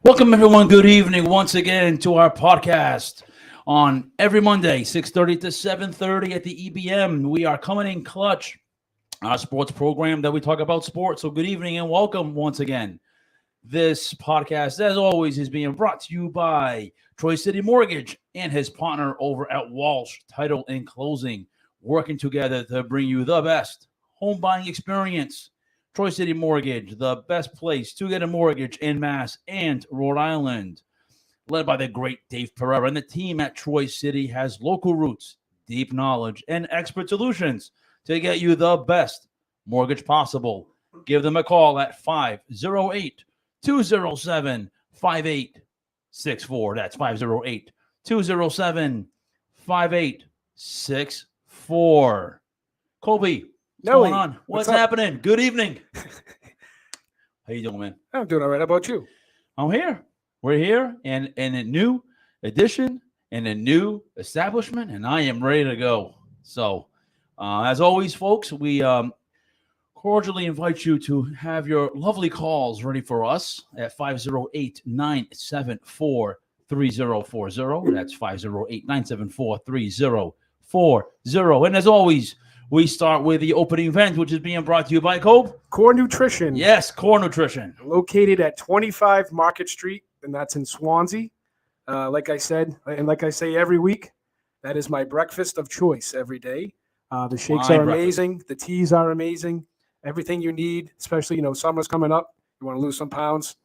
Welcome, everyone. Good evening once again to our podcast on every Monday, 6:30 to 7:30 at the EBM. We are Coming In Klutch, our sports program that we talk about sports. So good evening and welcome once again. This podcast, as always, is being brought to you by Troy City Mortgage and his partner over at Walsh Title and Closing, working together to bring you the best home buying experience. Troy City Mortgage, the best place to get a mortgage in Mass and Rhode Island. Led by the great Dave Pereira, and the team at Troy City has local roots, deep knowledge, and expert solutions to get you the best mortgage possible. Give them a call at 508-207-5864. That's 508-207-5864. Colby, what's going on? What's happening? Good evening. How you doing, man? I'm doing all right. How about you? I'm here. We're here in a new edition and a new establishment, and I am ready to go. So, as always, folks, we cordially invite you to have your lovely calls ready for us at 508-974-3040. That's 508-974-3040. And as always, we start with the opening event, which is being brought to you by Cope. Core Nutrition. Yes, Core Nutrition. Located at 25 Market Street, and that's in Swansea. Like I said, and like I say every week, that is my breakfast of choice every day. The shakes are amazing. The teas are amazing. Everything you need, especially, summer's coming up. You want to lose some pounds,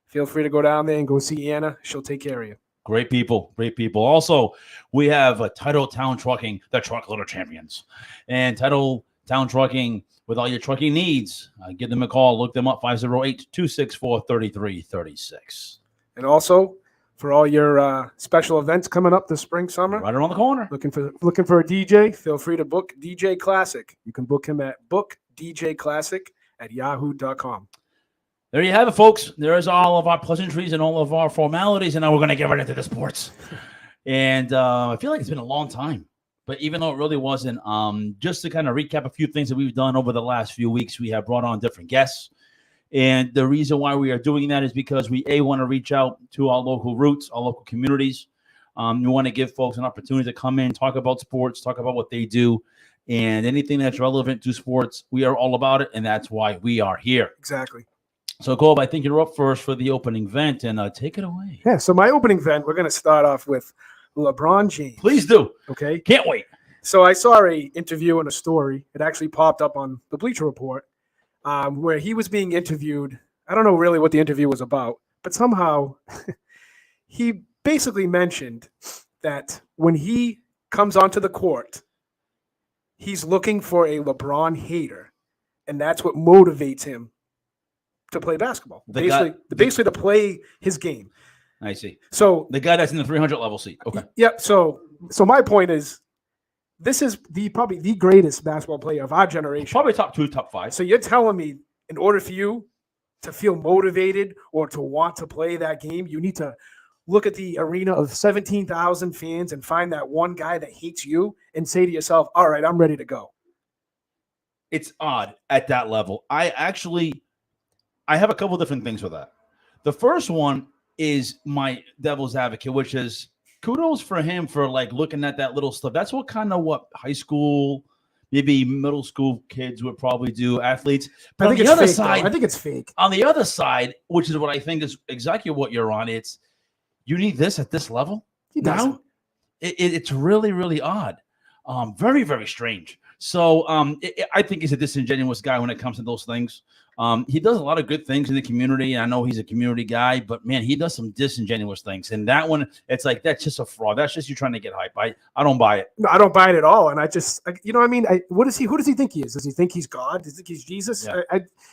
feel free to go down there and go see Anna. She'll take care of you. Great people, great people. Also, we have Title Town Trucking, the truck loader champions. And Title Town Trucking, with all your trucking needs, give them a call. Look them up, 508-264-3336. And also, for all your special events coming up this spring, summer. Right around the corner. Looking for a DJ, feel free to book DJ Classic. You can book him at bookdjclassic@yahoo.com. There you have it, folks. There's all of our pleasantries and all of our formalities, and now we're going to get right into the sports. And I feel like it's been a long time, but even though it really wasn't, just to kind of recap a few things that we've done over the last few weeks, we have brought on different guests. And the reason why we are doing that is because we, want to reach out to our local roots, our local communities. We want to give folks an opportunity to come in, talk about sports, talk about what they do, and anything that's relevant to sports. We are all about it, and that's why we are here. Exactly. So, Colb, I think you're up first for the opening vent, and take it away. Yeah, so my opening vent, we're going to start off with LeBron James. Please do. Okay. Can't wait. So I saw a interview and a story. It actually popped up on the Bleacher Report where he was being interviewed. I don't know really what the interview was about, but somehow he basically mentioned that when he comes onto the court, he's looking for a LeBron hater, and that's what motivates him to play basketball, basically to play his game. I see. So the guy that's in the 300 level seat. Okay. Yep. So my point is, this is probably the greatest basketball player of our generation. Probably top 2, top 5. So you're telling me, in order for you to feel motivated or to want to play that game, you need to look at the arena of 17,000 fans and find that one guy that hates you and say to yourself, all right, I'm ready to go. It's odd at that level. I have a couple different things with that. The first one is my devil's advocate, which is kudos for him for looking at that little stuff. That's what high school, maybe middle school kids would probably do, athletes. But I think it's fake. On the other side, which is what I think is exactly what you're on, it's you need this at this level. Now it's really, really odd. Very, very strange. So I think he's a disingenuous guy when it comes to those things. He does a lot of good things in the community. I know he's a community guy, but man, he does some disingenuous things. And that one, it's like, that's just a fraud. That's just you trying to get hype. I don't buy it. No, I don't buy it at all. And I just, you know what I mean? Who does he think he is? Does he think he's God? Does he think he's Jesus? Yeah.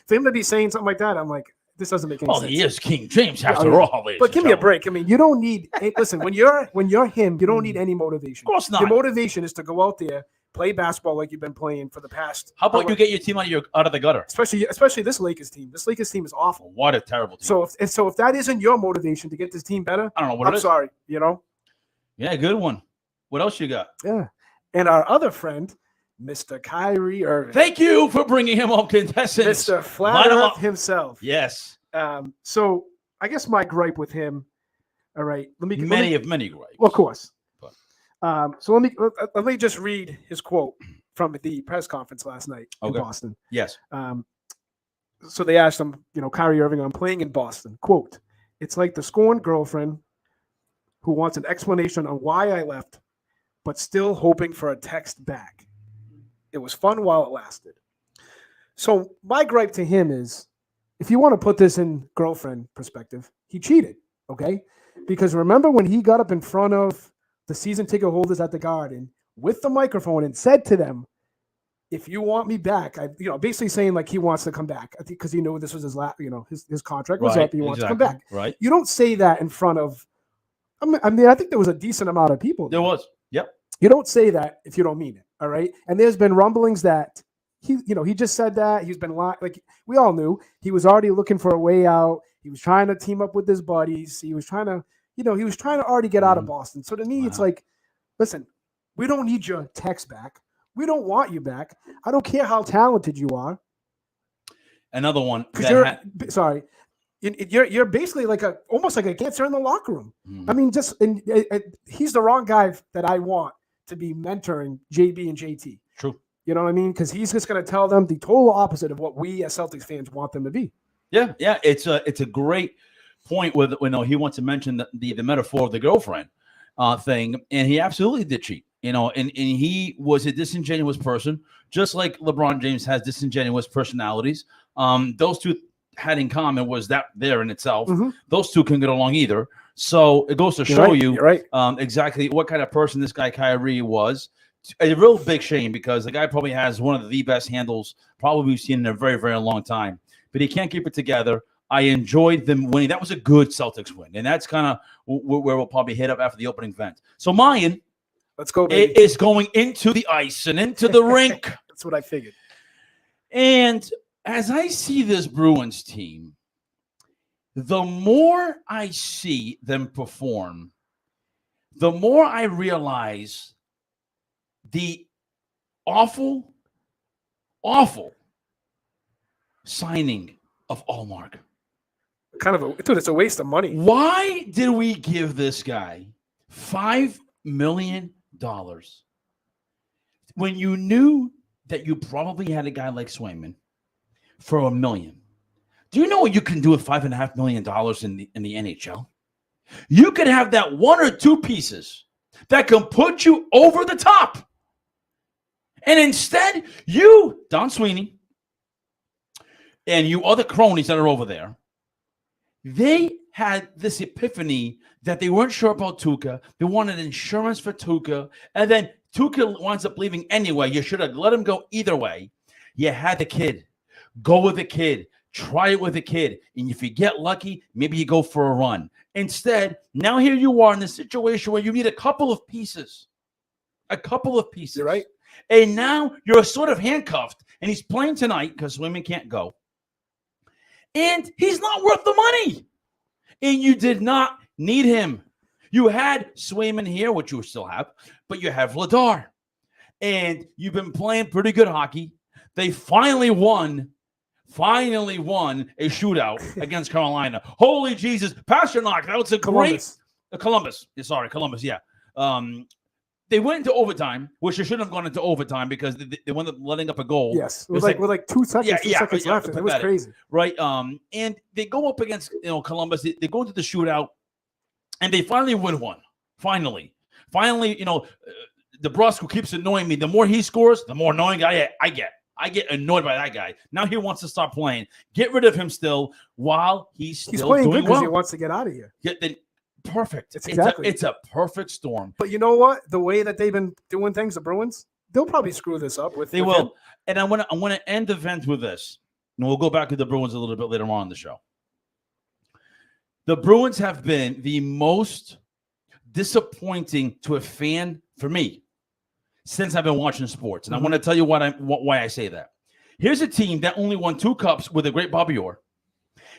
For him to be saying something like that, I'm like, this doesn't make any sense. Well, he is King James after all. But give me a break. I mean, you don't need, listen, when you're him, you don't need any motivation. Of course not. Your motivation is to go out there, play basketball like you've been playing for the past. How about you get your team out of the gutter? Especially this Lakers team. This Lakers team is awful. What a terrible team. So if that isn't your motivation to get this team better, I don't know what I'm sorry, Yeah, good one. What else you got? Yeah. And our other friend, Mr. Kyrie Irving. Thank you for bringing him up, contestants. Mr. Flat Earth himself. Yes. So I guess my gripe with him. All right, many gripes. Well, of course. But. So let me just read his quote from the press conference last night in Boston. Yes. So they asked him, Kyrie Irving, I'm playing in Boston. Quote, it's like the scorned girlfriend who wants an explanation on why I left, but still hoping for a text back. It was fun while it lasted. So my gripe to him is, if you want to put this in girlfriend perspective, he cheated, okay? Because remember when he got up in front of the season ticket holders at the Garden with the microphone and said to them, if you want me back, basically saying like he wants to come back. I think because he knew this was his last, his contract was up. He wants to come back. Right. You don't say that in front of. I mean, I think there was a decent amount of people. There was. Yep. You don't say that if you don't mean it. All right. And there's been rumblings that he just said that he's been like we all knew he was already looking for a way out. He was trying to team up with his buddies. He was trying to, already get out of Boston. So to me, It's like, listen, we don't need your text back. We don't want you back. I don't care how talented you are. Another one. Sorry. You're basically almost like a cancer in the locker room. I mean, he's the wrong guy that I want to be mentoring JB and JT. True. You know what I mean? Because he's just going to tell them the total opposite of what we as Celtics fans want them to be. Yeah. It's a great point with he wants to mention the metaphor of the girlfriend thing, and he absolutely did cheat. And he was a disingenuous person, just like LeBron James has disingenuous personalities. Those two had in common was that there in itself. Mm-hmm. Those two can get along either. So it goes to show you exactly what kind of person this guy Kyrie was. A real big shame because the guy probably has one of the best handles probably we've seen in a very, very long time. But he can't keep it together. I enjoyed them winning. That was a good Celtics win. And that's kind of where we'll probably hit up after the opening event. So Mayan. Let's go, baby. It is going into the ice and into the rink. That's what I figured. And as I see this Bruins team, the more I see them perform, the more I realize the awful signing of Allmark. It's a waste of money. Why did we give this guy $5 million? When you knew that you probably had a guy like Swayman for $1 million? Do you know what you can do with $5.5 million in the NHL? You could have that one or two pieces that can put you over the top. And instead, you, Don Sweeney, and you other cronies that are over there, they had this epiphany that they weren't sure about Tuukka. They wanted insurance for Tuukka. And then Tuukka winds up leaving anyway. You should have let him go either way. You had the kid. Go with the kid. Try it with the kid. And if you get lucky, maybe you go for a run. Instead, now here you are in the situation where you need a couple of pieces. You're right. And now you're sort of handcuffed. And he's playing tonight because women can't go. And he's not worth the money. And you did not need him. You had Swayman here, which you still have, but you have Vladar. And you've been playing pretty good hockey. They finally won a shootout against Carolina. Holy Jesus. Pasternak, that was a Columbus. Great... Columbus, yeah. They went into overtime, which they shouldn't have gone into overtime because they wound up letting up a goal. Yes, it was like 2 seconds, seconds left. It was crazy. Right. And they go up against Columbus. They go into the shootout, and they finally win one. Finally, DeBrusco keeps annoying me. The more he scores, the more annoying I get. I get annoyed by that guy. Now he wants to stop playing. Get rid of him still while he's playing doing good because well. he wants to get out of here. Perfect. It's a perfect storm. But you know what? The way that they've been doing things, the Bruins, they'll probably screw this up with. They will. Him. And I want to end the event with this. And we'll go back to the Bruins a little bit later on in the show. The Bruins have been the most disappointing to a fan for me since I've been watching sports. And I want to tell you why I say that. Here's a team that only won 2 cups with a great Bobby Orr.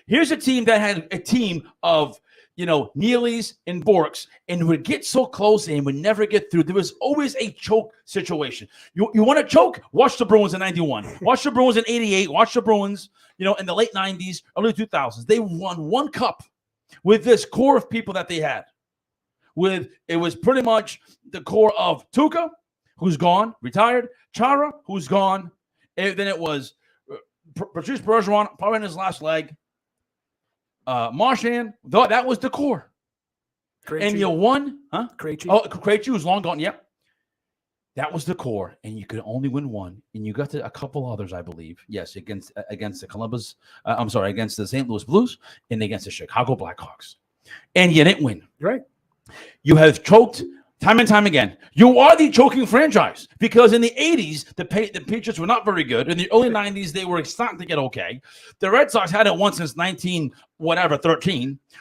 Here's a team that had a team of Neelys and Borks, and would get so close and would never get through. There was always a choke situation. You want to choke? Watch the Bruins in 91. Watch the Bruins in 88. Watch the Bruins, in the late 90s, early 2000s. They won 1 cup with this core of people that they had. It was pretty much the core of Tuca, who's gone, retired, Chara, who's gone, and then it was Patrice Bergeron, probably in his last leg, Marchand, that was the core. Krejci. And you won, huh? Krejci. Oh, Krejci was long gone, yep. That was the core, and you could only win one, and you got to a couple others, I believe. Yes, against the against the St. Louis Blues and against the Chicago Blackhawks, and you didn't win. Right. You have choked time and time again. You are the choking franchise because in the 80s, the Patriots were not very good. In the early 90s, they were starting to get okay. The Red Sox had it once since 13,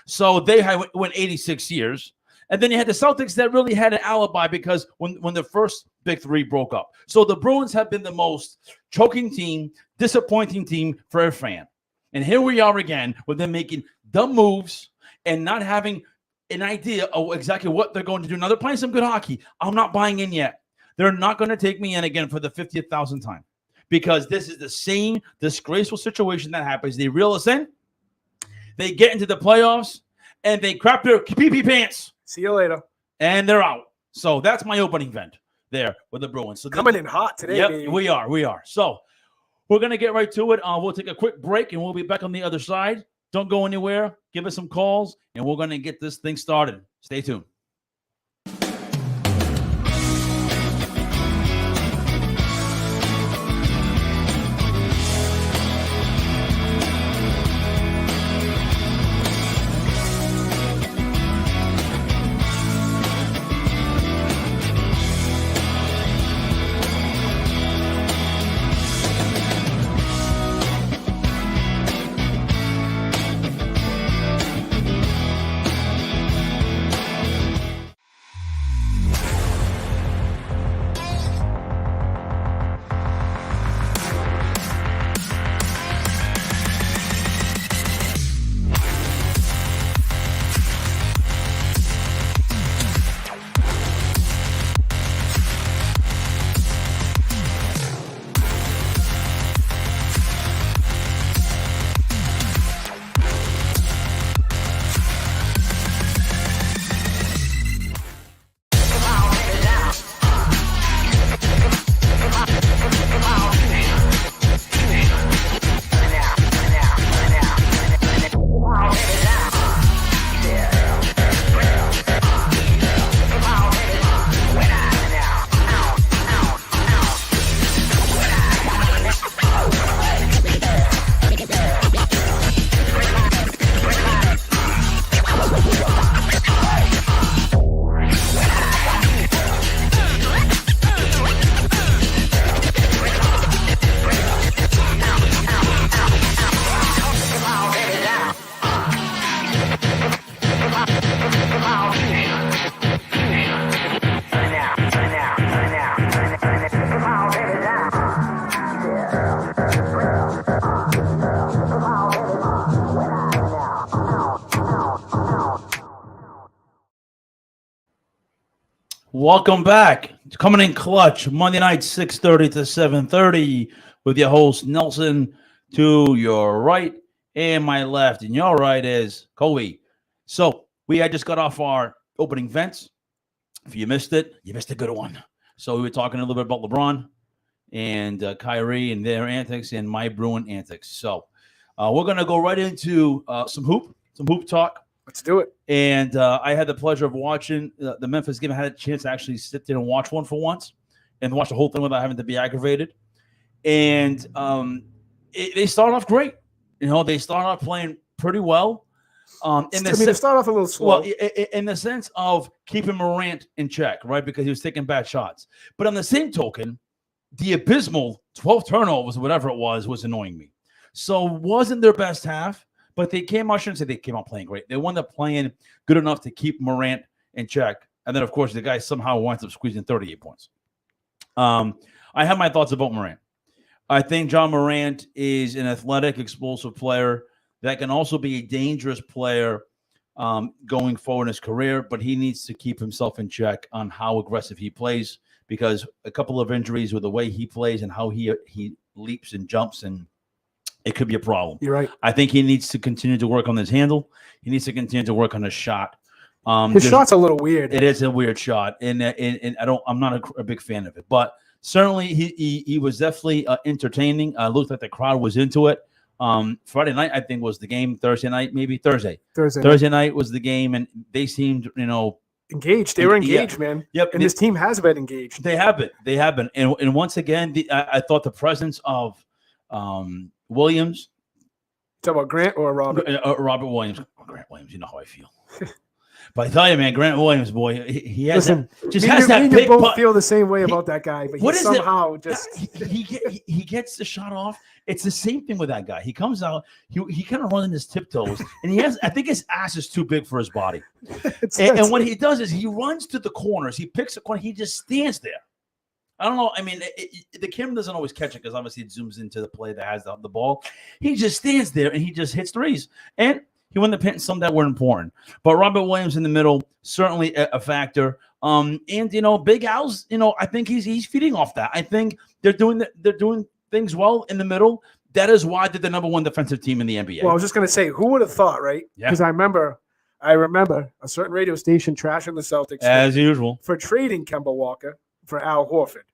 so they went 86 years. And then you had the Celtics that really had an alibi because when the first big three broke up. So the Bruins have been the most choking team, disappointing team for a fan. And here we are again with them making dumb moves and not having an idea of exactly what they're going to do. Now, they're playing some good hockey. I'm not buying in yet. They're not going to take me in again for the 50,000th time because this is the same disgraceful situation that happens. They reel us in, they get into the playoffs, and they crap their pee-pee pants. See you later. And they're out. So that's my opening vent there with the Bruins. So coming in hot today, yep, baby. We are. So we're going to get right to it. We'll take a quick break, and we'll be back on the other side. Don't go anywhere. Give us some calls, and we're going to get this thing started. Stay tuned. Welcome back. It's Coming in Clutch, Monday night, 6:30 to 7:30, with your host, Nelson, to your right and my left. And your right is Colby. So we had just got off our opening vents. If you missed it, you missed a good one. So we were talking a little bit about LeBron and Kyrie and their antics and my Bruin antics. So we're going to go right into some hoop talk. Let's do it. And I had the pleasure of watching the Memphis game. I had a chance to actually sit there and watch one for once and watch the whole thing without having to be aggravated. And they started off great. You know, they started off playing pretty well. They start off a little slow. Well, in the sense of keeping Morant in check, right? Because he was taking bad shots. But on the same token, the abysmal 12 turnovers, whatever it was annoying me. So wasn't their best half. But they came out, I shouldn't say they came out playing great. They wound up playing good enough to keep Morant in check. And then, of course, the guy somehow winds up squeezing 38 points. I have my thoughts about Morant. I think John Morant is an athletic, explosive player that can also be a dangerous player going forward in his career, but he needs to keep himself in check on how aggressive he plays because a couple of injuries with the way he plays and how he leaps and jumps and it could be a problem. You're right. I think he needs to continue to work on his handle. He needs to continue to work on his shot. His shot's a little weird. It is a weird shot, and I'm not a big fan of it. But certainly he was definitely entertaining. Looked like the crowd was into it. Friday night, I think, was the game. Thursday night, maybe Thursday night was the game, and they seemed, engaged. They were engaged, man. Yep. And this team has been engaged. They have been. And once again, I thought the presence of Williams. Talk about Grant or Robert? Robert Williams. Grant Williams, you know how I feel. But I tell you, man, Grant Williams, boy, he has that big both feel the same way about that guy, but he gets the shot off. It's the same thing with that guy. He comes out, he kind of runs in his tiptoes, and I think his ass is too big for his body. And what he does is he runs to the corners, he picks a corner, he just stands there. I don't know. I mean, the camera doesn't always catch it because obviously it zooms into the play that has the ball. He just stands there and he just hits threes. And he won the pin, some that were important. But Robert Williams in the middle, certainly a factor. And Big Al's, I think he's feeding off that. I think they're doing things well in the middle. That is why they're the number one defensive team in the NBA. Well, I was just gonna say, who would have thought, right? Because I remember a certain radio station trashing the Celtics as usual for trading Kemba Walker for Al Horford.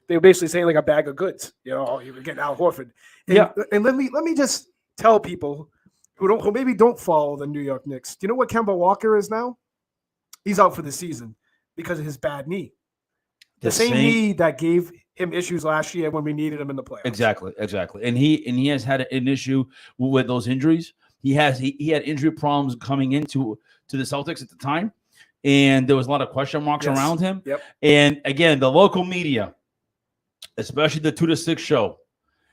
They were basically saying like a bag of goods. You were getting Al Horford. And let me just tell people who maybe don't follow the New York Knicks. Do you know what Kemba Walker is now? He's out for the season because of his bad knee. The same knee that gave him issues last year when we needed him in the playoffs. Exactly. And he has had an issue with those injuries. He had injury problems coming into the Celtics at the time, and there was a lot of question marks around him. Yep. And again, the local media, especially the 2 to 6 show,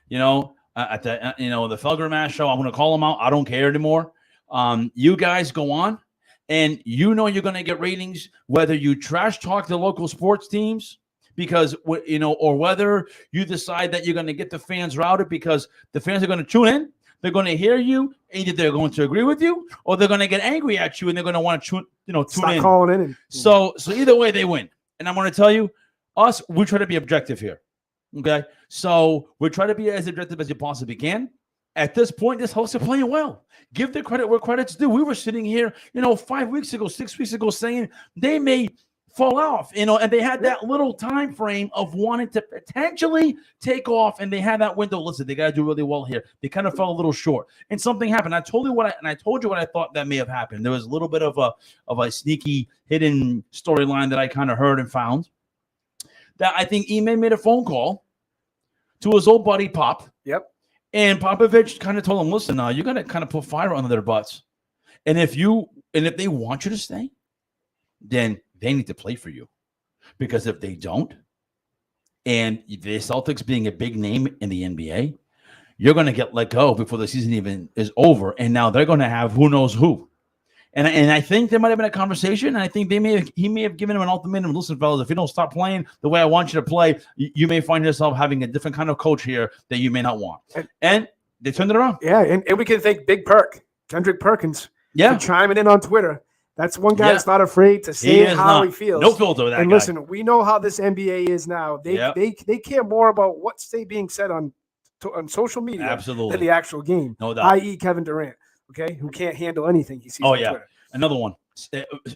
at the the Felger Mass show, I'm going to call them out. I don't care anymore. You guys go on, and you're going to get ratings whether you trash talk the local sports teams because or whether you decide that you're going to get the fans routed because the fans are going to tune in. They're going to hear you. Either they're going to agree with you, or they're going to get angry at you, and they're going to want to tune in. Calling in. So either way, they win. And I'm going to tell you, we try to be objective here. Okay, so we try to be as objective as you possibly can. At this point, this hosts are playing well. Give the credit where credit's due. We were sitting here, 5 weeks ago, 6 weeks ago, saying they may fall off, and they had that little time frame of wanting to potentially take off, and they had that window. Listen, they got to do really well here. They kind of fell a little short, and something happened. I told you what I thought that may have happened. There was a little bit of a sneaky hidden storyline that I kind of heard and found. That I think Ime made a phone call to his old buddy Pop. Yep. And Popovich kind of told him, listen, you're going to kind of put fire under their butts. And if they want you to stay, then they need to play for you. Because if they don't, and the Celtics being a big name in the NBA, you're going to get let go before the season even is over. And now they're going to have who knows who. And I think there might have been a conversation. And I think he may have given him an ultimatum. Listen, fellas, if you don't stop playing the way I want you to play, you may find yourself having a different kind of coach here that you may not want. And they turned it around. Yeah, and we can thank Big Perk, Kendrick Perkins, for chiming in on Twitter. That's one guy that's not afraid to say how he feels. No filter with that and guy. Listen, we know how this NBA is now. They care more about what's being said on social media than the actual game. No doubt. I.e. Kevin Durant. Okay, who can't handle anything he sees on Twitter. Another one.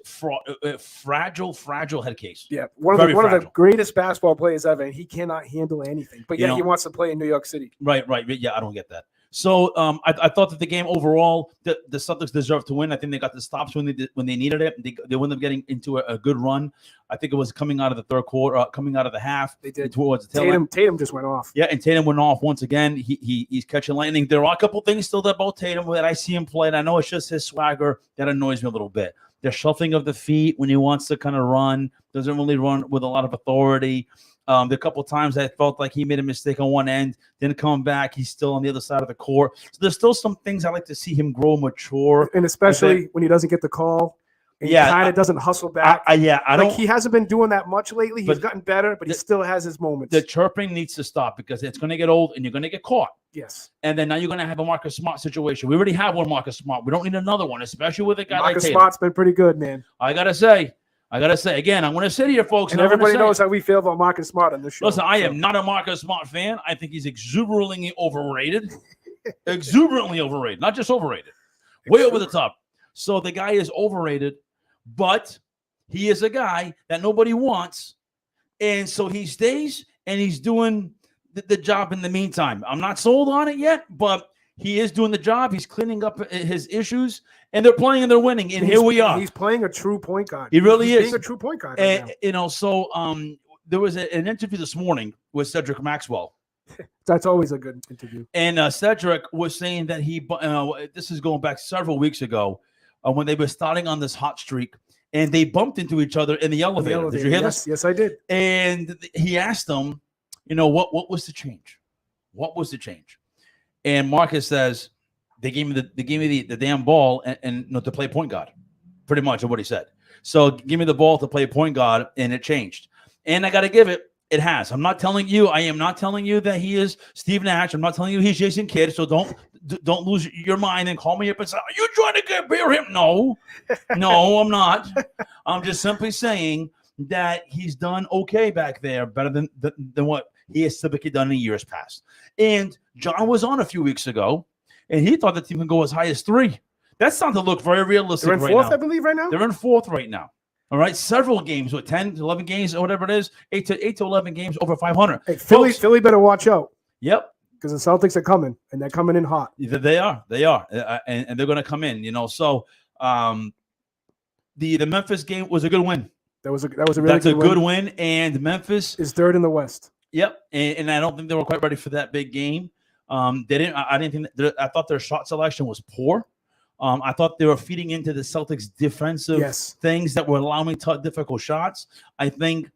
Fragile head case. Yeah, one of the greatest basketball players ever, and he cannot handle anything. But yet he wants to play in New York City. Right. Yeah, I don't get that. So I thought that the game overall, the Celtics deserved to win. I think they got the stops when they needed it. They wound up getting into a good run. I think it was coming out of the third quarter, coming out of the half. They did. Towards the tail end. Tatum just went off. Yeah, and Tatum went off once again. He's catching lightning. There are a couple things still about Tatum that I see him play, and I know it's just his swagger that annoys me a little bit. The shuffling of the feet when he wants to kind of run, doesn't really run with a lot of authority. The couple times I felt like he made a mistake on one end, then come back, he's still on the other side of the court. So there's still some things I like to see him grow, mature. And especially when he doesn't get the call. And he kind of doesn't hustle back. I don't. He hasn't been doing that much lately. He's gotten better, but he still has his moments. The chirping needs to stop because it's going to get old and you're going to get caught. Yes. And then now you're going to have a Marcus Smart situation. We already have one Marcus Smart. We don't need another one, especially with a guy Marcus like Tatum. Smart's been pretty good, man. I gotta say, again, I'm going to sit here, folks. And everybody knows how we feel about Marcus Smart on this show. Listen, I am not a Marcus Smart fan. I think he's exuberantly overrated. exuberantly overrated, not just overrated, way over the top. So the guy is overrated, but he is a guy that nobody wants. And so he stays and he's doing the job in the meantime. I'm not sold on it yet, but he is doing the job. He's cleaning up his issues, and they're playing and they're winning. And here we are. He's playing a true point guard. He really he's is. Being a true point guard right now. You know, so there was an interview this morning with Cedric Maxwell. That's always a good interview. And Cedric was saying that this is going back several weeks ago when they were starting on this hot streak, and they bumped into each other in the elevator. Did you hear this? Yes, I did. And he asked them, you know, what was the change? What was the change? And Marcus says, they gave me the damn ball and to play point guard. Pretty much what he said. So give me the ball to play point guard, and it changed. And I got to give it. It has. I'm not telling you. I am not telling you that he is Steve Nash. I'm not telling you he's Jason Kidd. So don't lose your mind and call me up and say, "Are you trying to compare him?" No, I'm not. I'm just simply saying that he's done okay back there, better than what he has typically done in years past. And John was on a few weeks ago, and he thought the team can go as high as 3. That's not to look very realistic. They're in right fourth, now. I believe, right now. They're in 4th right now. All right, several games with 10 to 11 games or whatever it is, 8 to 11 games over 500. Hey, Philly better watch out. Yep, because the Celtics are coming, and they're coming in hot. They are, and they're going to come in. You know, so the Memphis game was a good win. That was a really good win, and Memphis is 3rd in the West. Yep, and I don't think they were quite ready for that big game. They didn't. I didn't think. I thought their shot selection was poor. I thought they were feeding into the Celtics' defensive things that were allowing difficult shots. I think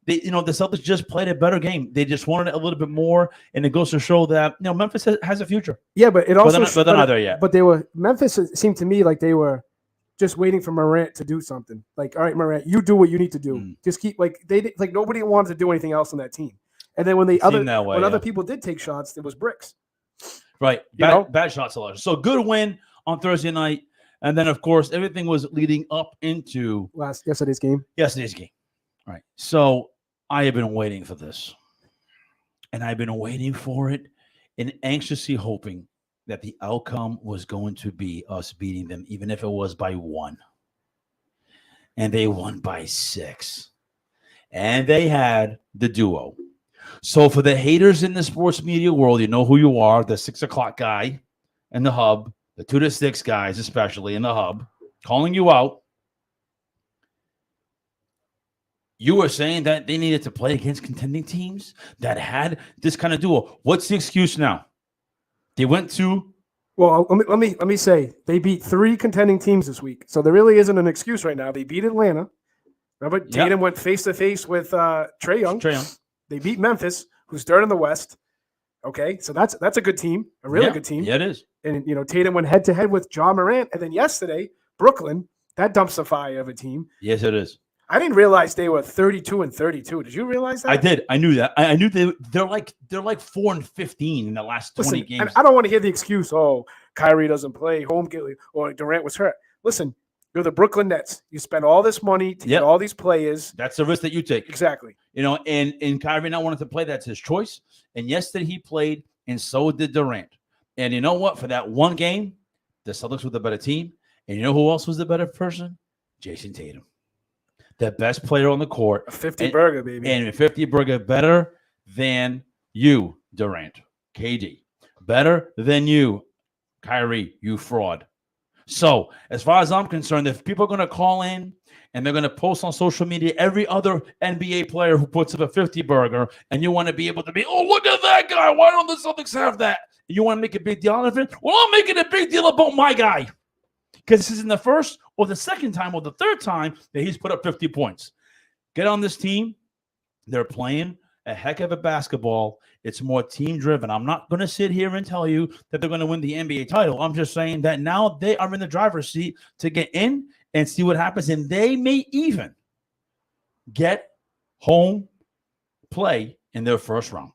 the Celtics just played a better game. They just wanted a little bit more, and it goes to show that Memphis has a future. Yeah, but it also but they're not there yet. But Memphis seemed to me like they were just waiting for Morant to do something. Like, all right, Morant, you do what you need to do. Just keep nobody wanted to do anything else on that team. And then when other people did take shots, it was bricks. Right, bad shot selection. So good win on Thursday night, and then of course everything was leading up into yesterday's game. All right. So I have been waiting for this, and I've been waiting for it and anxiously hoping that the outcome was going to be us beating them, even if it was by 1. And they won by 6, and they had the duo. So for the haters in the sports media world, you know who you are, the 6 o'clock guy in the hub, the 2 to 6 guys, especially in the hub, calling you out. You were saying that they needed to play against contending teams that had this kind of duo. What's the excuse now? They went to. Well, let me say they beat 3 contending teams this week, so there really isn't an excuse right now. They beat Atlanta. Remember, Tatum went face to face with Trae Young. They beat Memphis, who's 3rd in the West. Okay, so that's a good team, a really good team. Yeah, it is. And Tatum went head to head with Ja Morant, and then yesterday Brooklyn, that dumps a fire of a team. Yes, it is. I didn't realize they were 32-32. Did you realize that? I did. I knew that. I knew they're like 4-15 in the last 20 games. And I don't want to hear the excuse, Kyrie doesn't play, home or Durant was hurt. Listen, you're the Brooklyn Nets. You spend all this money to get all these players. That's the risk that you take. Exactly. And Kyrie not wanting to play, that's his choice. And yesterday he played, and so did Durant. And you know what? For that one game, the Celtics were the better team. And you know who else was the better person? Jason Tatum. The best player on the court. A 50 burger, baby. And a 50 burger better than you, Durant. KD. Better than you, Kyrie, you fraud. So, as far as I'm concerned, if people are going to call in and they're going to post on social media every other NBA player who puts up a 50 burger, and you want to be able to be, look at that guy. Why don't the Celtics have that? You want to make a big deal out of it? Well, I'm making a big deal about my guy. Because this isn't the first or the second time or the third time that he's put up 50 points. Get on this team. They're playing a heck of a basketball. It's more team-driven. I'm not going to sit here and tell you that they're going to win the NBA title. I'm just saying that now they are in the driver's seat to get in and see what happens. And they may even get home play in their first round.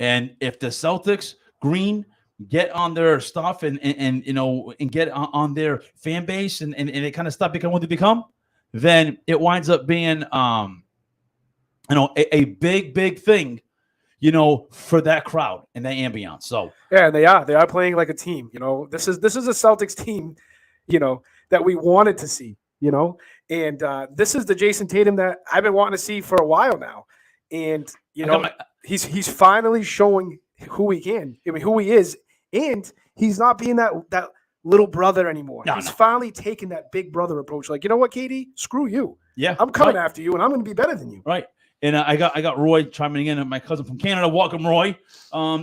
And if the Celtics, Green, get on their stuff and get on their fan base and they kind of stop becoming what they become, then it winds up being a big thing for that crowd and that ambiance. So yeah, they are playing like a team. This is a Celtics team, that we wanted to see. And this is the Jason Tatum that I've been wanting to see for a while now. And he's finally showing who who he is, and he's not being that little brother anymore. He's finally taking that big brother approach. Like, you know what, KD? Screw you. Yeah, I'm coming after you, and I'm going to be better than you. Right. And I got Roy chiming in, and my cousin from Canada. Welcome, Roy.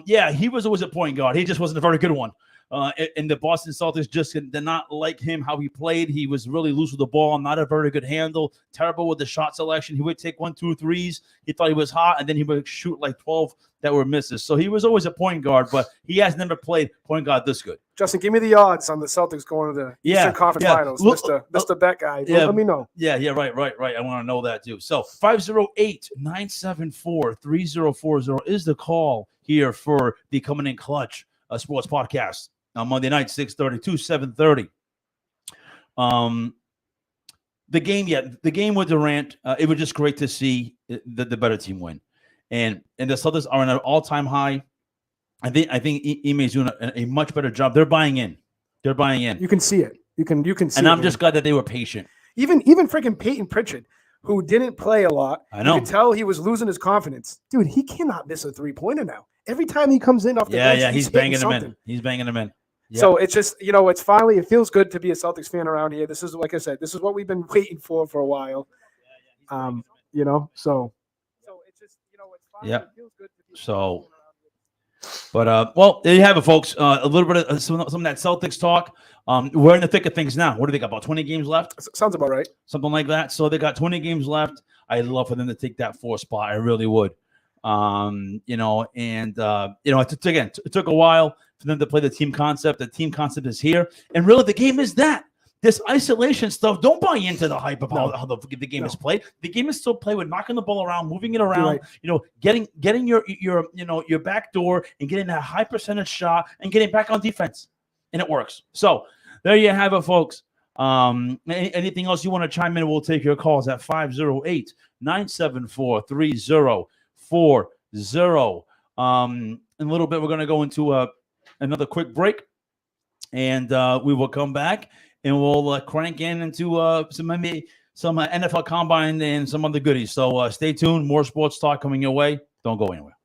He was always a point guard. He just wasn't a very good one. And the Boston Celtics just did not like him, how he played. He was really loose with the ball, not a very good handle, terrible with the shot selection. He would take 1, 2 threes. He thought he was hot, and then he would shoot like 12 that were misses. So he was always a point guard, but he has never played point guard this good. Justin, give me the odds on the Celtics going to the Eastern Conference Finals. Mr. Bet guy. Yeah, let me know. Yeah, right. I want to know that too. So 508-974-3040 is the call here for the Comin In Klutch Sports Podcast on Monday night, 6:30 to 7:30. The game with Durant, it was just great to see the better team win, and the Celtics are on an all-time high. I think Ime is doing a much better job. They're buying in. You can see it. You can see. And I'm just glad that they were patient. Even freaking Peyton Pritchard, who didn't play a lot. I know. You could tell he was losing his confidence. Dude, he cannot miss a 3-pointer now. Every time he comes in off the bench, he's banging them in. He's banging them in. Yep. So it's just, it feels good to be a Celtics fan around here. This is, like I said, this is what we've been waiting for a while. So it's just, it's fine. Yeah. It feels good to be so, but there you have it, folks. A little bit of some of that Celtics talk. We're in the thick of things now. What do they got? About 20 games left? Sounds about right. Something like that. So they got 20 games left. I'd love for them to take that 4th spot. I really would. It took a while for them to play the team concept. The team concept is here, and really the game is that. This isolation stuff, don't buy into the hype about how the game is played. The game is still played with knocking the ball around, moving it around, getting your back door and getting that high percentage shot and getting back on defense, and it works. So there you have it, folks. Anything else you want to chime in? We'll take your calls at 508-974-3040. In a little bit, we're going to go into another quick break, and we will come back and we'll crank into some NFL Combine and some other goodies. So stay tuned. More sports talk coming your way. Don't go anywhere.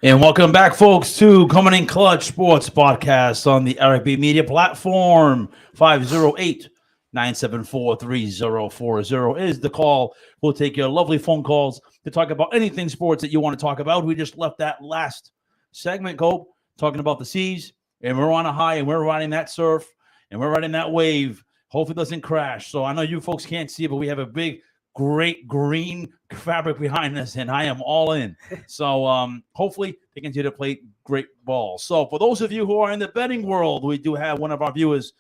And welcome back, folks, to Comin In Klutch Sports Podcast on the RB Media platform, 508 974-3040 is the call. We'll take your lovely phone calls to talk about anything sports that you want to talk about. We just left that last segment, Cope, talking about the seas, and we're on a high, and we're riding that surf, and we're riding that wave. Hopefully it doesn't crash. So I know you folks can't see it, but we have a big, great green fabric behind us, and I am all in. So hopefully they continue to play great ball. So for those of you who are in the betting world, we do have one of our viewers,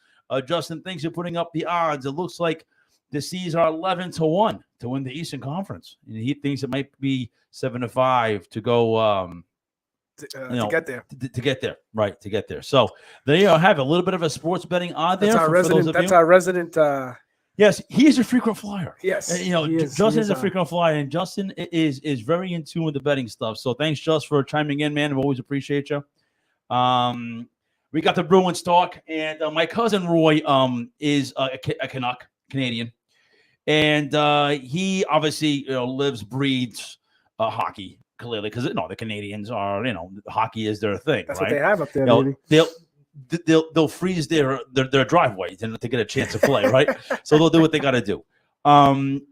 Justin, thinks you're putting up the odds. It looks like the Seas are 11-1 to win the Eastern Conference. And he thinks it might be 7-5 to go to get there. To get there, right, to get there. So there you have a little bit of a sports betting odd there. That's our resident. Yes, he is a frequent flyer. Yes, Justin is a frequent flyer, and Justin is very in tune with the betting stuff. So thanks, Just, for chiming in, man. We always appreciate you. We got the Bruins talk, and my cousin Roy is a Canuck, Canadian, and he obviously lives, breathes hockey. Clearly, because the Canadians are, hockey is their thing. That's right? What they have up there. They'll freeze their driveway to get a chance to play, right? So they'll do what they got to do.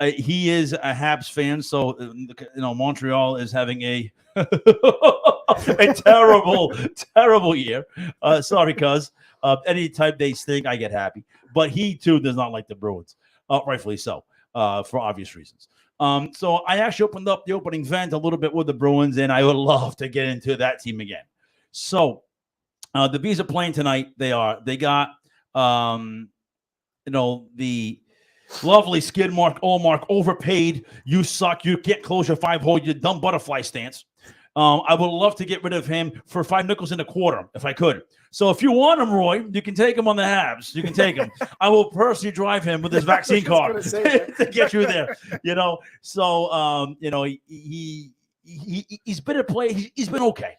He is a Habs fan, so Montreal is having a terrible year. Sorry, cuz anytime they stink, I get happy. But he too does not like the Bruins, rightfully so, for obvious reasons. So I actually opened up the opening vent a little bit with the Bruins, and I would love to get into that team again. So the Bees are playing tonight. They got the lovely skid mark, Allmark, overpaid. You suck. You can't close your 5-hole. You dumb butterfly stance. I would love to get rid of him for $5.25 if I could. So if you want him, Roy, you can take him on the Habs. You can take him. I will personally drive him with his vaccine card to get you there. So he's been a play. He's been okay.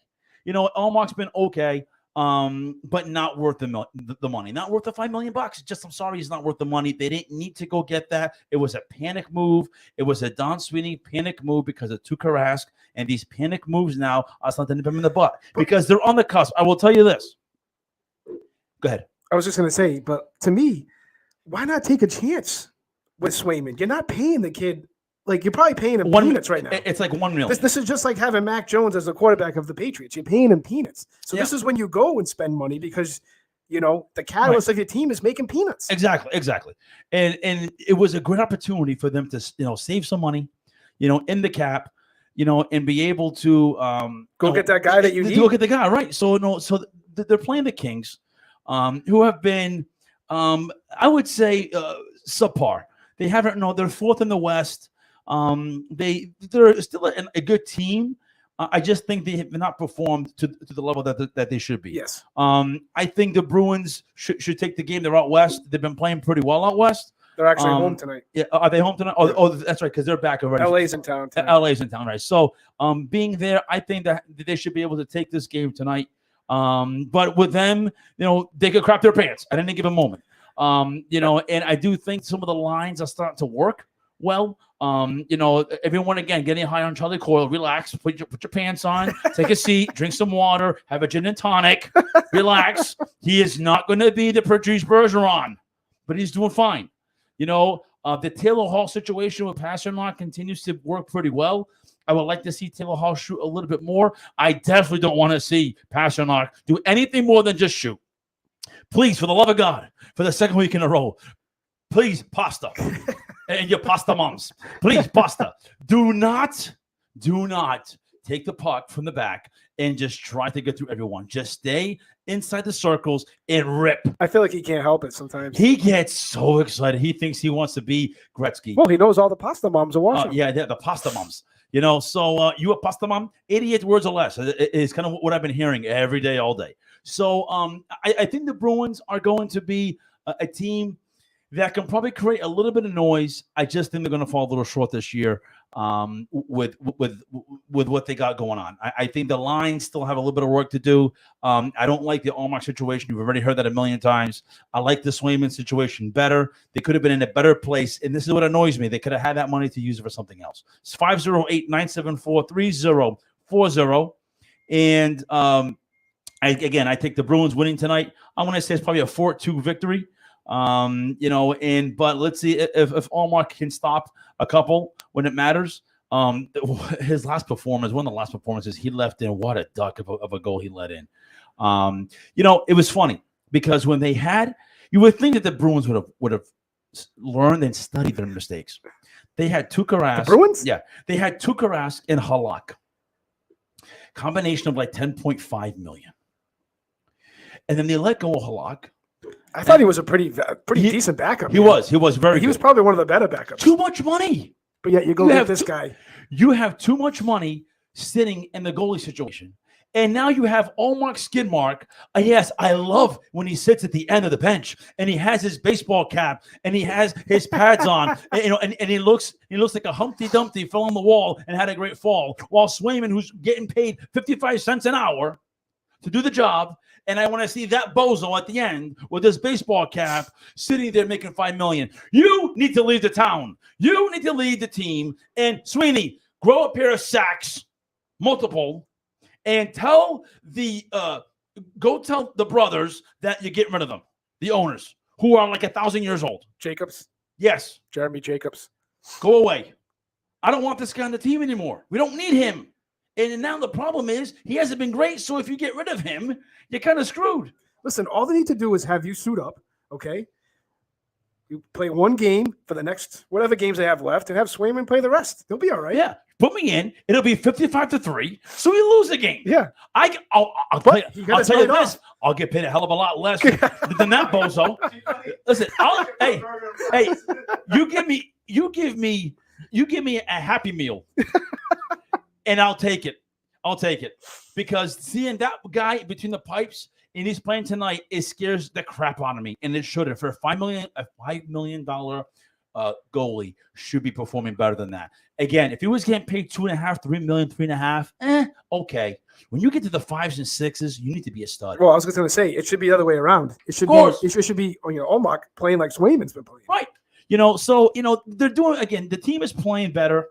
Allmark's been okay. But not worth the money, not worth the $5 million. Just, I'm sorry, he's not worth the money. They didn't need to go get that. It was a panic move. It was a Don Sweeney panic move because of Tuukka Rask, and these panic moves now are something to put them in the butt because they're on the cusp. I will tell you this. Go ahead. I was just going to say, but to me, why not take a chance with Swayman? You're not paying the kid. Like, you're probably paying him peanuts right now. It's like $1 million. This is just like having Mac Jones as the quarterback of the Patriots. You're paying him peanuts. So This is when you go and spend money because, the catalyst of your team is making peanuts. Exactly. And it was a great opportunity for them to, save some money, in the cap, and be able to go get that guy that you need. Go get the guy, right? So, they're playing the Kings, who have been, I would say, subpar. They haven't, they're fourth in the West. They're still a good team. I just think they have not performed to the level that they should be. Yes. I think the Bruins should take the game. They're out west. They've been playing pretty well out west. They're actually home tonight. Yeah, are they home tonight? Oh, that's right, because they're back already. LA's in town tonight. LA's in town, right? So, being there, I think that they should be able to take this game tonight. But with them, they could crap their pants at any given moment. And I do think some of the lines are starting to work well. Everyone, again, getting high on Charlie Coyle, relax, put your pants on, take a seat, drink some water, have a gin and tonic, relax. He is not going to be the Patrice Bergeron, but he's doing fine. The Taylor Hall situation with Pasternak continues to work pretty well. I would like to see Taylor Hall shoot a little bit more. I definitely don't want to see Pasternak do anything more than just shoot. Please, for the love of God, for the second week in a row, please, pasta. And your pasta moms, please, pasta. Do not take the puck from the back and just try to get through everyone. Just stay inside the circles and rip. I feel like he can't help it sometimes. He gets so excited. He thinks he wants to be Gretzky. Well, he knows all the pasta moms are watching. Yeah, the pasta moms. So you a pasta mom? 88 words or less is kind of what I've been hearing every day, all day. So I think the Bruins are going to be a team that can probably create a little bit of noise. I just think they're going to fall a little short this year with what they got going on. I think the lines still have a little bit of work to do. I don't like the Allmark situation. You've already heard that a million times. I like the Swayman situation better. They could have been in a better place, and this is what annoys me. They could have had that money to use it for something else. It's 508-974-3040. And I take the Bruins winning tonight. I'm going to say it's probably a 4-2 victory. But let's see if Allmark can stop a couple when it matters. His last performance, one of the last performances, he left in what a duck of a goal he let in. It was funny because when they had, you would think that the Bruins would have learned and studied their mistakes. They had Tuukka Rask. The Bruins? Yeah, they had Tuukka Rask and Halak. Combination of like $10.5 million. And then they let go of Halak. I thought he was a pretty decent backup. He was very good. He was probably one of the better backups. Too much money. But yet you get this guy. You have too much money sitting in the goalie situation. And now you have Allmark Skidmark. Yes, I love when he sits at the end of the bench and he has his baseball cap and he has his pads on, and he looks like a Humpty Dumpty fell on the wall and had a great fall. While Swayman, who's getting paid 55 cents an hour to do the job, and I want to see that bozo at the end with his baseball cap sitting there making $5 million. You need to leave the town. You need to lead the team. And Sweeney, grow a pair of sacks, multiple. And tell go tell the brothers that you get rid of them, the owners, who are like 1,000 years old. Jacobs? Yes. Jeremy Jacobs. Go away. I don't want this guy on the team anymore. We don't need him. And now the problem is he hasn't been great, so if you get rid of him, you're kind of screwed. Listen, all they need to do is have you suit up, okay? You play one game for the next whatever games they have left and have Swayman play the rest. They'll be all right. Yeah. Put me in. It'll be 55-3, so we lose the game. Yeah. I'll tell you this. I'll get paid a hell of a lot less than that bozo. Listen, hey, you give me a Happy Meal, and I'll take it. Because seeing that guy between the pipes and he's playing tonight, it scares the crap out of me, and it shouldn't. For a $5 million goalie should be performing better than that. Again, if he was getting paid $2.5, $3 million, $3.5, okay. When you get to the 5s and 6s, you need to be a stud. Well, I was just going to say it should be the other way around. It should be Allmark playing like Swayman's been playing. Right. They're doing again. The team is playing better.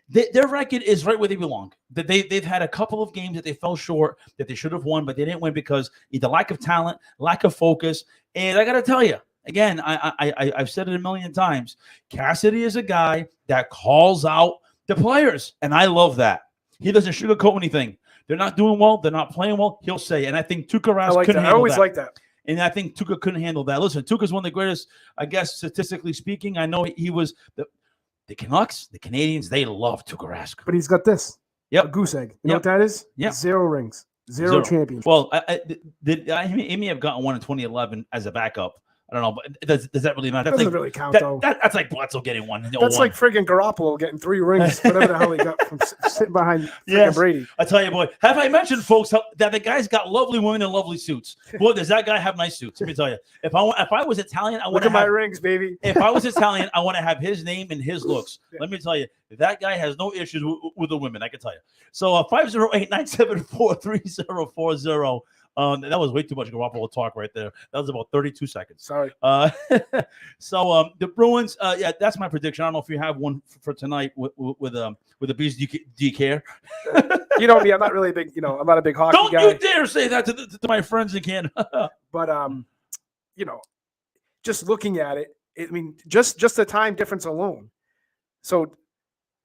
Their record is right where they belong. They've had a couple of games that they fell short that they should have won, but they didn't win because either lack of talent, lack of focus. And I got to tell you, again, I've said it a million times. Cassidy is a guy that calls out the players, and I love that. He doesn't sugarcoat anything. They're not doing well. They're not playing well. He'll say, and I think Tuukka Rask couldn't handle that. I always like that. And I think Tuukka couldn't handle that. Listen, Tuukka's one of the greatest, I guess, statistically speaking. I know he was the Canucks, the Canadians, they love Tuukka Rask. But he's got this. Yep. A goose egg. You know what that is? Yep. 0 rings. Zero championships. Well, he may have gotten one in 2011 as a backup. I don't know, but does that really matter? That doesn't really count, though. That's like Bledsoe getting one. That's like friggin' Garoppolo getting 3 rings, whatever the hell he got from sitting behind Brady. I tell you, boy, have I mentioned, folks, that the guy's got lovely women in lovely suits? Boy, does that guy have nice suits? Let me tell you. If I was Italian, I would have my rings, baby. If I was Italian, I want to have his name and his looks. Yeah. Let me tell you, that guy has no issues with the women. I can tell you. So 508-974-3040. That was way too much Garoppolo talk right there. That was about 32 seconds. Sorry. So the Bruins, that's my prediction. I don't know if you have one for tonight with the Bees. Do you care? You know me. I'm not really big. I'm not a big hockey guy. Don't you dare say that to my friends in Canada. But just looking at it, I mean, just the time difference alone. So.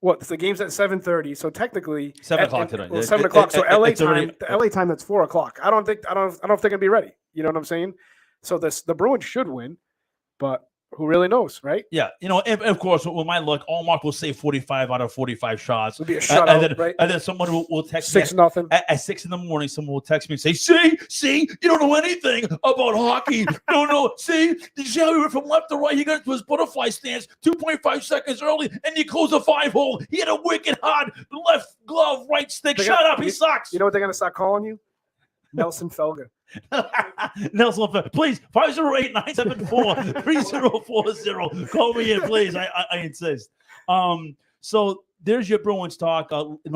What the game's at 7:30, so technically 7 o'clock tonight. Well, 7 o'clock. So LA time, the LA time that's 4 o'clock. I don't think they're gonna be ready. You know what I'm saying? So the Bruins should win, but who really knows, right? Yeah, and of course, with my luck, Allmark will say 45 out of 45 shots. It'll be a shutout, right? And then someone will text 6-0 at 6 a.m. Someone will text me and say, "See, you don't know anything about hockey. No. See, did you see how he went from left to right? He got to his butterfly stance 2.5 seconds early, and he closed a 5-hole. He had a wicked hard left glove, right stick. Shut up, he sucks." You know what they're gonna start calling you? Nelson Felger. Nelson, please, 508-974-3040. Call me in, please. I insist. So there's your Bruins talk.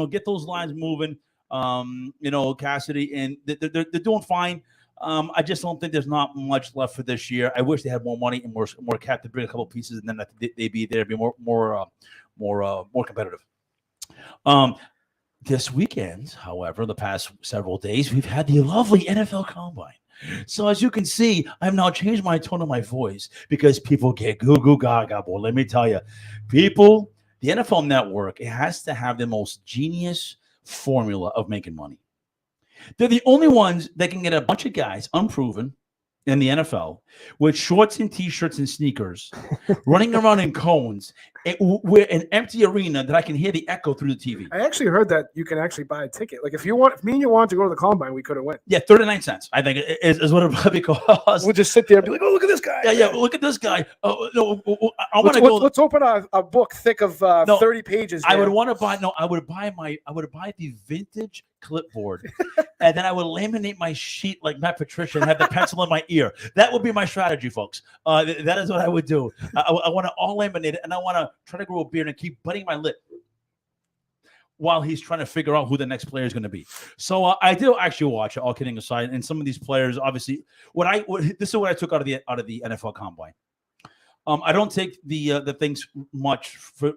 Get those lines moving. Cassidy, and they're doing fine. I just don't think there's not much left for this year. I wish they had more money and more cap to bring a couple pieces, and then they'd be there, be more competitive. This weekend, however, the past several days, we've had the lovely NFL Combine. So as you can see, I've now changed my tone of my voice because people get goo goo gaga. Boy, let me tell you, people, the NFL Network, it has to have the most genius formula of making money. They're the only ones that can get a bunch of guys unproven in the NFL with shorts and t-shirts and sneakers running around in cones with an empty arena that I can hear the echo through the TV. I actually heard that you can actually buy a ticket. Like if me and you wanted to go to the combine, we could have went. Yeah, 39 cents, I think, is what it probably costs. We'll just sit there and be like, "Oh, look at this guy." Yeah, look at this guy. Oh, no, I want Let's, to go. let's open a book thick of 30 pages. I there. would want to buy. No, I would buy the vintage clipboard, and then I would laminate my sheet like Matt Patricia and have the pencil in my ear. That would be my strategy, folks. That is what I would do. I want to all laminate it, and I want to try to grow a beard and keep biting my lip while he's trying to figure out who the next player is going to be. So I do actually watch it, all kidding aside. And some of these players, obviously, this is what I took out of the NFL Combine. I don't take the things much for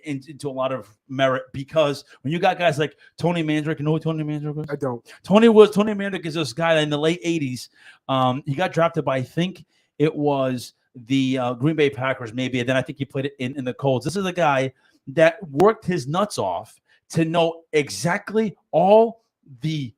into a lot of merit, because when you got guys like Tony Mandrick, you know who Tony Mandrick was? I don't. Tony Mandrick is this guy in the late 80s. He got drafted by, I think it was the Green Bay Packers, maybe, and then I think he played it in the Colts. This is a guy that worked his nuts off to know exactly all the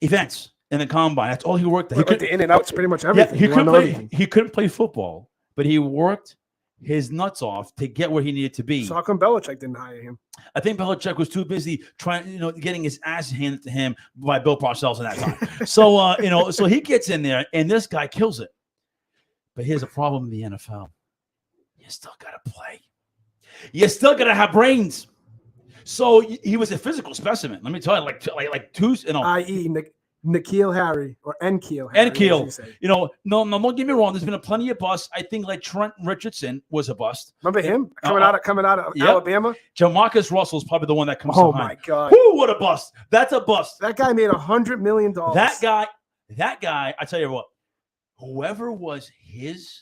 events in the combine. That's all he worked at. Like the in and outs, pretty much everything. Yeah, he couldn't play football, but he worked his nuts off to get where he needed to be. So how come Belichick didn't hire him? I think Belichick was too busy trying, getting his ass handed to him by Bill Parcells in that time. So, so he gets in there, and this guy kills it. But here's a problem in the NFL: you still gotta play. You still gotta have brains. So he was a physical specimen. Let me tell you, like two, i.e. N'Keal Harry or N'Keal Harry. N'Keal. No, don't get me wrong. There's been plenty of busts. I think like Trent Richardson was a bust. Remember him coming out of Alabama? Jamarcus Russell is probably the one that comes to mind. Oh my God! Woo, what a bust! That's a bust. That guy made $100 million. That guy. I tell you what, whoever was his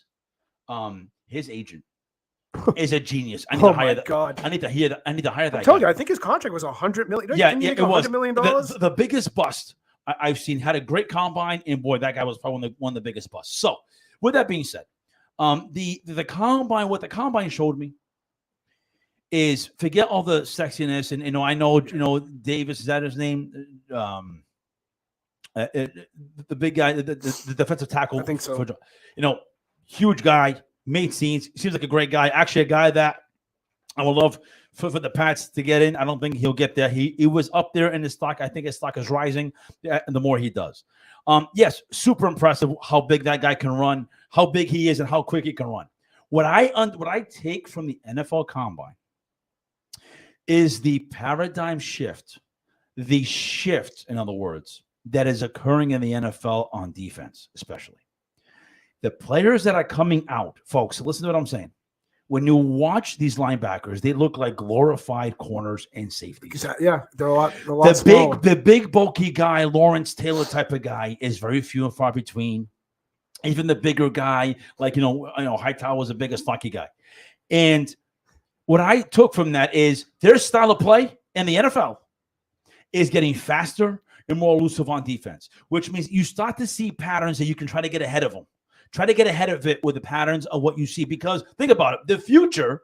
agent is a genius. I need to hire that. God. I need to hire that. I told you, I think his contract was $100 million. Yeah, it was $100 million. The biggest bust I've seen. Had a great combine, and boy, that guy was probably one of the biggest busts. So, with that being said, the combine, what the combine showed me is, forget all the sexiness, and I know Davis, is that his name? The big guy, the defensive tackle. I think so. Huge guy. Made scenes. Seems like a great guy. Actually, a guy that I would love for the Pats to get in. I don't think he'll get there. He was up there in his stock. I think his stock is rising the more he does. Yes, super impressive how big that guy can run, how big he is, and how quick he can run. What I take from the NFL Combine is the paradigm shift, in other words, that is occurring in the NFL on defense, especially. The players that are coming out, folks, listen to what I'm saying. When you watch these linebackers, they look like glorified corners and safeties. Yeah, they're a lot smaller. The big bulky guy, Lawrence Taylor type of guy, is very few and far between. Even the bigger guy, like Hightower was the biggest stocky guy. And what I took from that is their style of play in the NFL is getting faster and more elusive on defense, which means you start to see patterns that you can try to get ahead of them. Try to get ahead of it with the patterns of what you see, because think about it. The future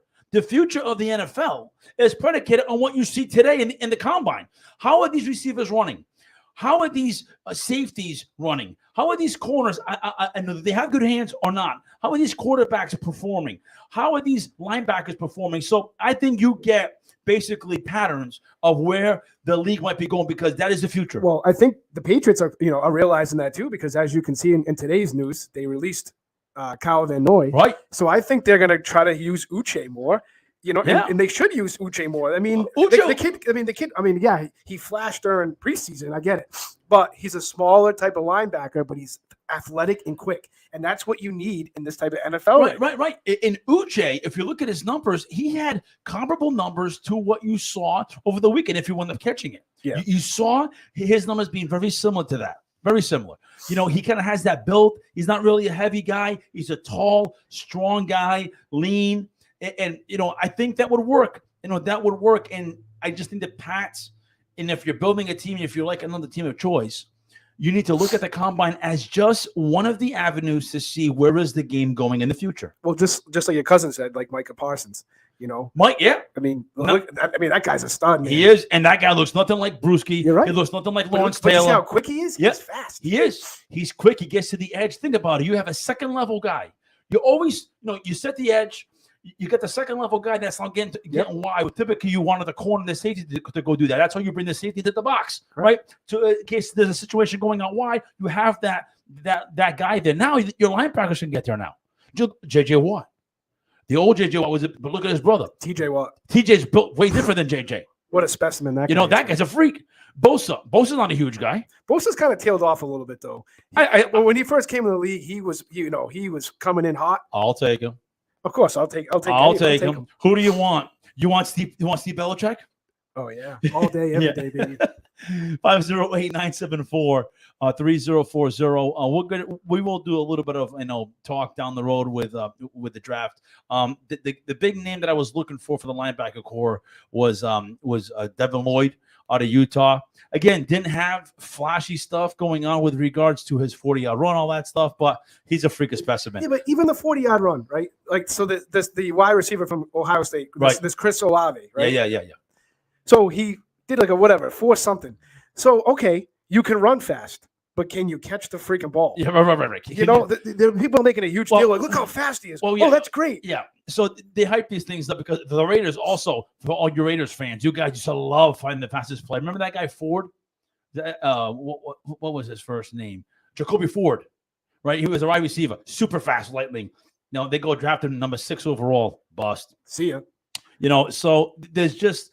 of the NFL is predicated on what you see today in the combine. How are these receivers running? How are these safeties running? How are these corners? I know they have good hands or not. How are these quarterbacks performing? How are these linebackers performing? So I think you get basically patterns of where the league might be going, because that is the future. Well, I think the Patriots are realizing that too, because as you can see in today's news, they released Kyle Van Noy. Right. So I think they're going to try to use Uche more. And they should use Uche more. I mean, the kid. He flashed during preseason. I get it, but he's a smaller type of linebacker, but he's athletic and quick, and that's what you need in this type of NFL. Right. In Uche, if you look at his numbers, he had comparable numbers to what you saw over the weekend. If you wound up catching it, you saw his numbers being very similar to that. Very similar. He kind of has that build. He's not really a heavy guy. He's a tall, strong guy, lean. And I think that would work. And I just think the Pats, and if you're building a team, if you're like another team of choice, you need to look at the combine as just one of the avenues to see where is the game going in the future. Well, just like your cousin said, like Micah Parsons, Mike, yeah. I mean, that guy's a stud, man. He is, and that guy looks nothing like Brewski. You're right. He looks nothing like Lawrence But Taylor. you see how quick he is? Yeah. He's fast. He is. He's quick. He gets to the edge. Think about it. You have a second level guy. You always, you set the edge. You get the second level guy that's not getting wide. Typically, you wanted the corner, the safety to go do that. That's how you bring the safety to the box, right? So in case there's a situation going on wide, you have that guy there. Now your linebackers can get there now. J.J. Watt. The old J.J. Watt but look at his brother. T.J. Watt. T.J.'s built way different than J.J. What a specimen that guy that guy's a freak. Bosa's not a huge guy. Bosa's kind of tailed off a little bit, though. When he first came in the league, he was coming in hot. I'll take him. Of course, I'll take him. Who do you want? You want Steve Belichick? Oh yeah, all day, every day, baby. 508-974-3040. We will do a little bit of talk down the road with the draft. The big name that I was looking for the linebacker core was Devin Lloyd out of Utah. Again, didn't have flashy stuff going on with regards to his 40-yard run, all that stuff, but he's a freak of specimen. Yeah, but even the 40-yard run, right? Like, so the wide receiver from Ohio State, this Chris Olave, right? Yeah. So he did like a whatever, 4 something. So, okay, you can run fast, but can you catch the freaking ball? Yeah, right. The people are making a huge deal. Like, look how fast he is. Well, yeah. Oh, that's great. Yeah. So they hype these things up because the Raiders also, for all your Raiders fans, you guys used to love finding the fastest player. Remember that guy Ford? What was his first name? Jacoby Ford, right? He was a wide receiver, super fast, lightning. They go draft him number 6 overall. Bust. See ya. So that's just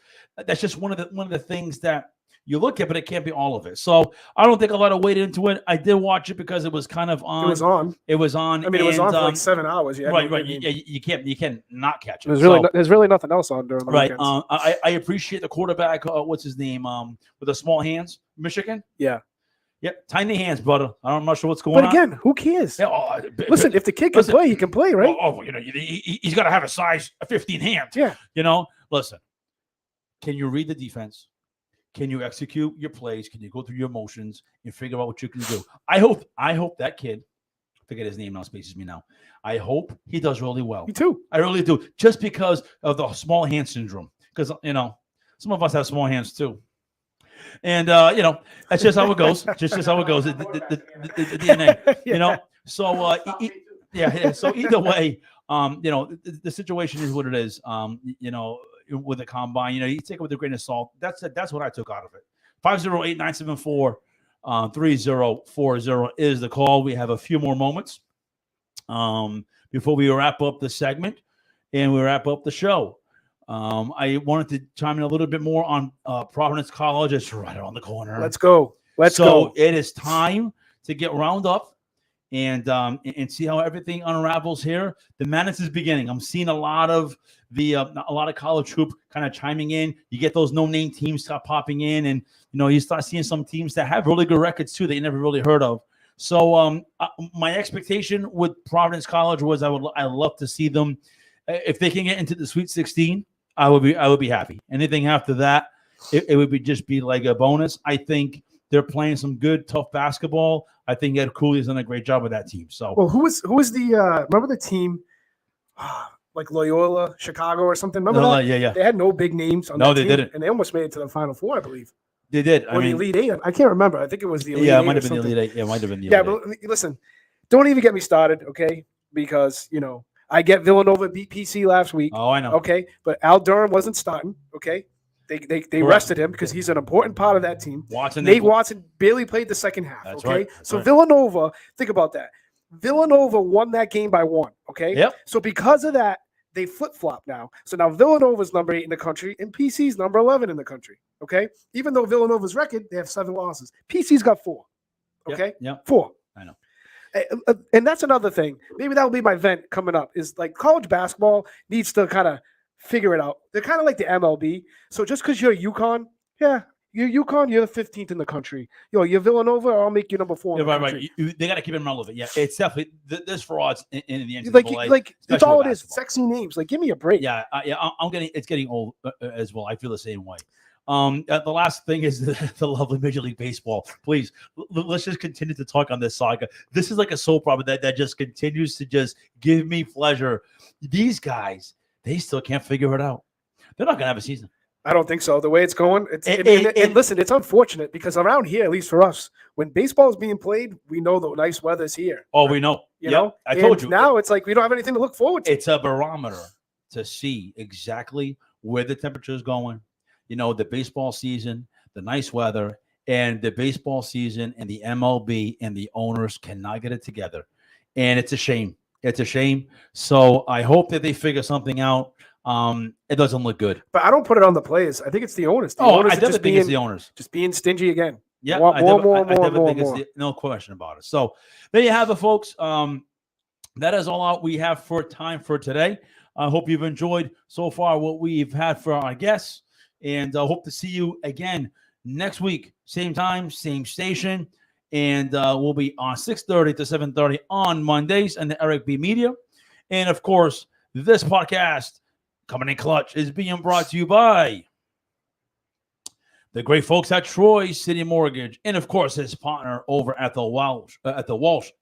one of the things that you look at, but it can't be all of it. So I don't think a lot of weight into it. I did watch it because it was kind of on. It was on. I mean, it was on for like 7 hours. Yeah, right. You can't not catch it. There's really nothing else on during the weekends. I appreciate the quarterback. What's his name? With the small hands, Michigan. Yeah. Yep, tiny hands, brother. I'm not sure what's going on. But again, who cares? Yeah, listen, if the kid can play, he can play, right? He's got to have a size 15 hands. Yeah. Listen. Can you read the defense? Can you execute your plays? Can you go through your motions and figure out what you can do? I hope that kid, forget his name now, spaces me now. I hope he does really well. Me too. I really do. Just because of the small hand syndrome. Because, some of us have small hands too. And, that's just how it goes. Just how it goes. The DNA, So, so either way, the situation is what it is. With the combine, you take it with a grain of salt. That's what I took out of it. 508-974-3040 is the call. We have a few more moments before we wrap up the segment and we wrap up the show. I wanted to chime in a little bit more on Providence College. It's right around the corner. Let's go. So it is time to get round up and see how everything unravels here. The madness is beginning. I'm seeing a lot of college hoop kind of chiming in. You get those no-name teams start popping in, and you start seeing some teams that have really good records too that you never really heard of. So my expectation with Providence College was I'd love to see them if they can get into the Sweet 16. I would be happy. Anything after that, it would just be like a bonus. I think they're playing some good, tough basketball. I think Ed Cooley's done a great job with that team. So, well, who was the remember the team like Loyola, Chicago, or something? Remember that? Yeah. They had no big names on that team. No, they didn't, and they almost made it to the Final Four, I believe. They did. Or the Elite Eight. I can't remember. I think it was the Elite Eight. Yeah, it might have been the Elite Eight. Yeah, it might have been the Elite Eight. But listen, don't even get me started, okay? Because I get Villanova beat PC last week. Oh, I know. Okay, but Al Durham wasn't starting. Okay, they rested him because he's an important part of that team. Nate Watson barely played the second half. That's okay, right. So Villanova, think about that. Villanova won that game by 1. Okay. Yep. So because of that, they flip-flop now. So now Villanova's number 8 in the country and PC's number 11 in the country. Okay. Even though Villanova's record, they have 7 losses. PC's got 4. Okay. Yeah. 4. I know. And that's another thing. Maybe that will be my vent coming up. Is like college basketball needs to kind of figure it out. They're kind of like the MLB. So just because you're UConn, you're UConn, you're the 15th in the country. You're Villanova, I'll make you number 4. Right. They got to keep it relevant. Yeah, it's definitely there's frauds in the NCAA. Like it's all it is. Sexy names. Like, give me a break. Yeah. It's getting old as well. I feel the same way. The last thing is the lovely Major League Baseball. Please, let's just continue to talk on this saga. This is like a soap opera that just continues to just give me pleasure. These guys, they still can't figure it out. They're not going to have a season. I don't think so. The way it's going, and listen, it's unfortunate because around here, at least for us, when baseball is being played, we know the nice weather's here. Oh, we know. You know? I told you. Now it's like we don't have anything to look forward to. It's a barometer to see exactly where the temperature is going. You know, the baseball season, the nice weather, and the baseball season and the MLB and the owners cannot get it together. And it's a shame. It's a shame. So I hope that they figure something out. It doesn't look good. But I don't put it on the players. I think it's the owners. The owners I definitely think it's the owners. Just being stingy again. Yeah, more. No question about it. So there you have it, folks. That is all out we have for time for today. I hope you've enjoyed so far what we've had for our guests. And I hope to see you again next week. Same time, same station. And we'll be on 6:30 to 7:30 on Mondays and the Eric B Media. And, of course, this podcast, Comin In Klutch, is being brought to you by the great folks at Troy City Mortgage. And, of course, his partner over at the Walsh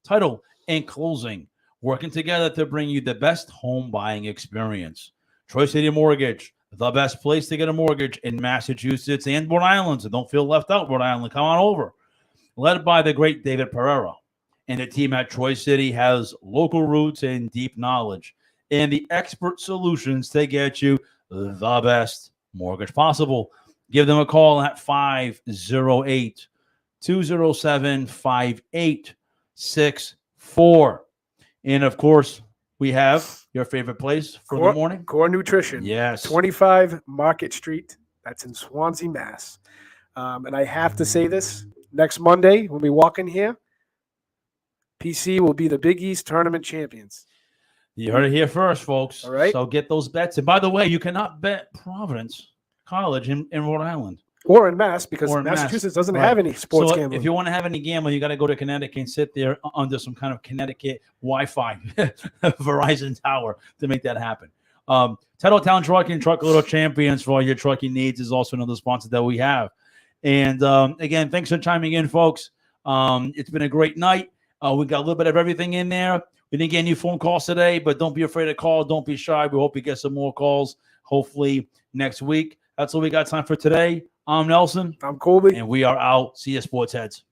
Title and Closing, working together to bring you the best home buying experience. Troy City Mortgage, the best place to get a mortgage in Massachusetts and Rhode Island. So don't feel left out, Rhode Island. Come on over. Led by the great David Pereira. And the team at Troy City has local roots and deep knowledge and the expert solutions to get you the best mortgage possible. Give them a call at 508-207-5864. And, of course, we have your favorite place for the morning. Core Nutrition. Yes. 25 Market Street. That's in Swansea, Mass. And I have to say this. Next Monday, when we walk in here, PC will be the Big East tournament champions. You heard it here first, folks. All right. So get those bets. And by the way, you cannot bet Providence College in Rhode Island. Or in Mass, because Massachusetts doesn't have any sports gambling. If you want to have any gambling, you got to go to Connecticut and sit there under some kind of Connecticut Wi-Fi Verizon tower to make that happen. Titletown Trucking, Truck Little Champions for all your trucking needs is also another sponsor that we have. And again, thanks for chiming in, folks. It's been a great night. We got a little bit of everything in there. We didn't get any phone calls today, but don't be afraid to call. Don't be shy. We hope you get some more calls, hopefully next week. That's all we got time for today. I'm Nelson. I'm Colby. And we are out. See you, sports heads.